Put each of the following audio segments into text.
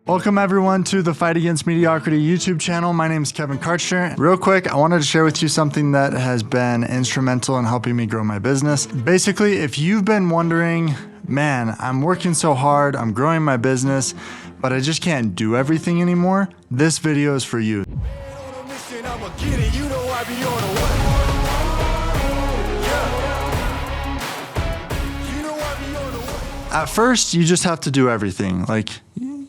Welcome everyone to the Fight Against Mediocrity YouTube channel. My name is Kevin Kartchner. Real quick, I wanted to share with you something that has been instrumental in helping me grow my business. Basically, if you've been wondering, man, I'm working so hard, I'm growing my business, but I just can't do everything anymore, this video is for you. At first, you just have to do everything. Like,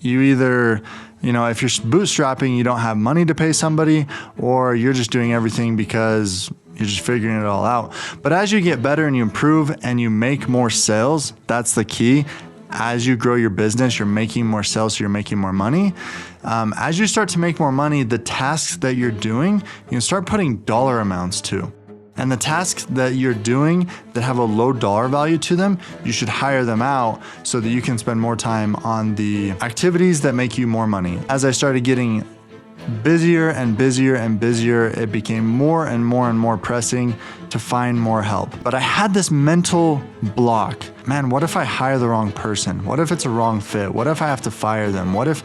you either, if you're bootstrapping, you don't have money to pay somebody, or you're just doing everything because you're just figuring it all out. But as you get better and you improve and you make more sales, that's the key. As you grow your business, you're making more sales, so you're making more money. As you start to make more money, the tasks that you're doing, you can start putting dollar amounts to. And the tasks that you're doing that have a low dollar value to them, you should hire them out so that you can spend more time on the activities that make you more money. As I started getting busier and busier and busier, it became more and more and more pressing to find more help. But I had this mental block. Man, what if I hire the wrong person? What if it's a wrong fit? What if I have to fire them? What if?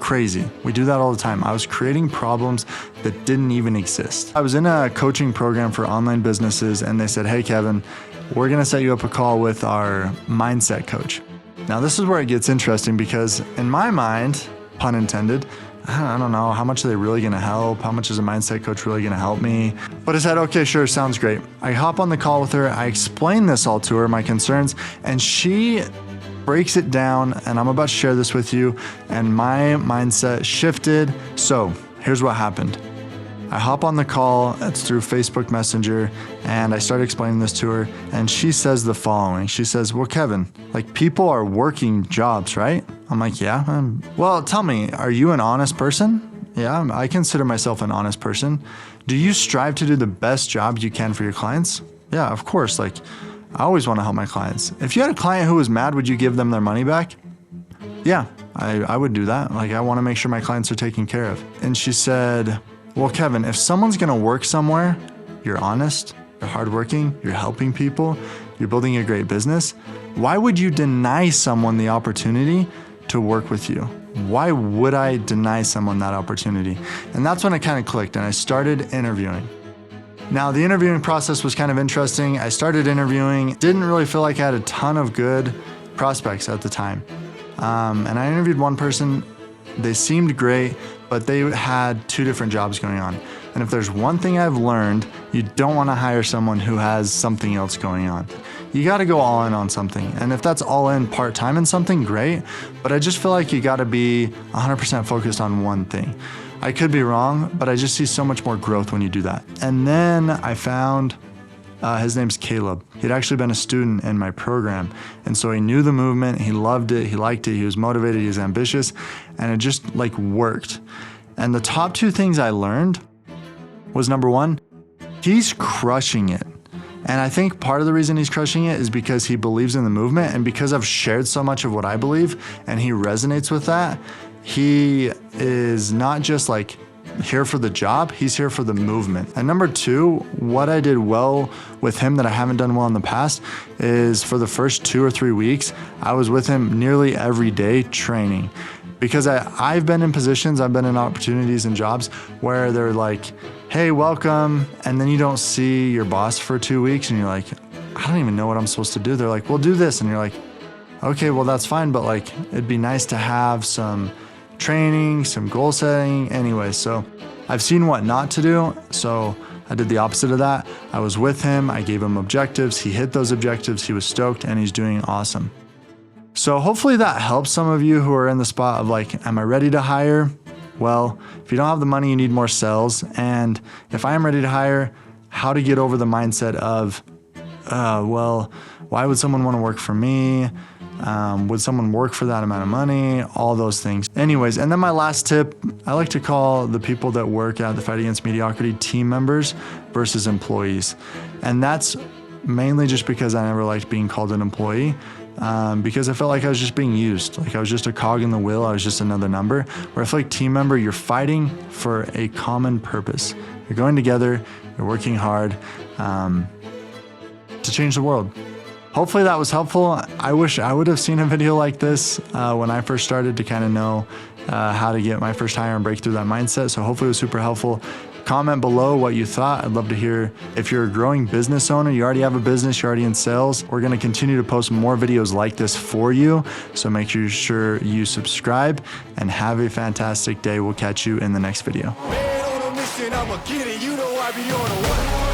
Crazy. We do that all the time. I was creating problems that didn't even exist. I was in a coaching program for online businesses and they said, hey, Kevin, we're gonna set you up a call with our mindset coach. Now, this is where it gets interesting because in my mind, pun intended, I don't know, how much are they really gonna help? How much is a mindset coach really gonna help me? But I said, okay, sure, sounds great. I hop on the call with her, I explain this all to her, my concerns, and she breaks it down, and I'm about to share this with you, and my mindset shifted. So here's what happened. I hop on the call, it's through Facebook Messenger, and I start explaining this to her, and she says the following. She says, well, Kevin, like, people are working jobs, right? I'm like, yeah. Well, tell me, are you an honest person? Yeah, I consider myself an honest person. Do you strive to do the best job you can for your clients? Yeah, of course. Like, I always want to help my clients. If you had a client who was mad, would you give them their money back? Yeah, I would do that. Like, I want to make sure my clients are taken care of. And she said, well, Kevin, if someone's gonna work somewhere, you're honest, you're hardworking, you're helping people, you're building a great business, why would you deny someone the opportunity to work with you? Why would I deny someone that opportunity? And that's when it kind of clicked and I started interviewing. Now, the interviewing process was kind of interesting. I started interviewing, didn't really feel like I had a ton of good prospects at the time. And I interviewed one person. They seemed great, but they had two different jobs going on. And if there's one thing I've learned, you don't want to hire someone who has something else going on. You got to go all in on something. And if that's all in part-time in something, great. But I just feel like you got to be 100% focused on one thing. I could be wrong, but I just see so much more growth when you do that. And then I found his name's Caleb. He'd actually been a student in my program. And so he knew the movement, he loved it, he liked it, he was motivated, he was ambitious, and it just like worked. And the top two things I learned was, number one, he's crushing it. And I think part of the reason he's crushing it is because he believes in the movement, and because I've shared so much of what I believe and he resonates with that, he is not just like here for the job, he's here for the movement. And number two, what I did well with him that I haven't done well in the past is for the first 2 or 3 weeks, I was with him nearly every day training. Because I've been in positions, I've been in opportunities and jobs where they're like, hey, welcome, and then you don't see your boss for 2 weeks and you're like, I don't even know what I'm supposed to do. They're like, well, do this. And you're like, okay, well, that's fine, but like, it'd be nice to have some training, some goal setting. Anyway, so I've seen what not to do. So I did the opposite of that. I was with him, I gave him objectives, he hit those objectives, he was stoked, and he's doing awesome. So hopefully that helps some of you who are in the spot of like, am I ready to hire? Well, if you don't have the money, you need more sales. And if I am ready to hire, how to get over the mindset of, well, why would someone want to work for me? Would someone work for that amount of money? All those things. Anyways, and then my last tip, I like to call the people that work at the Fight Against Mediocrity team members versus employees. And that's mainly just because I never liked being called an employee. Because I felt like I was just being used. Like I was just a cog in the wheel. I was just another number. Where I feel like team member, you're fighting for a common purpose. You're going together, you're working hard to change the world. hopefully that was helpful. I wish I would have seen a video like this when I first started to kind of know how to get my first hire and break through that mindset. So hopefully it was super helpful. Comment below what you thought. I'd love to hear. If you're a growing business owner, you already have a business, you're already in sales, we're gonna continue to post more videos like this for you. So make sure you subscribe and have a fantastic day. We'll catch you in the next video. Man on a mission, I'ma get it. You know I be on a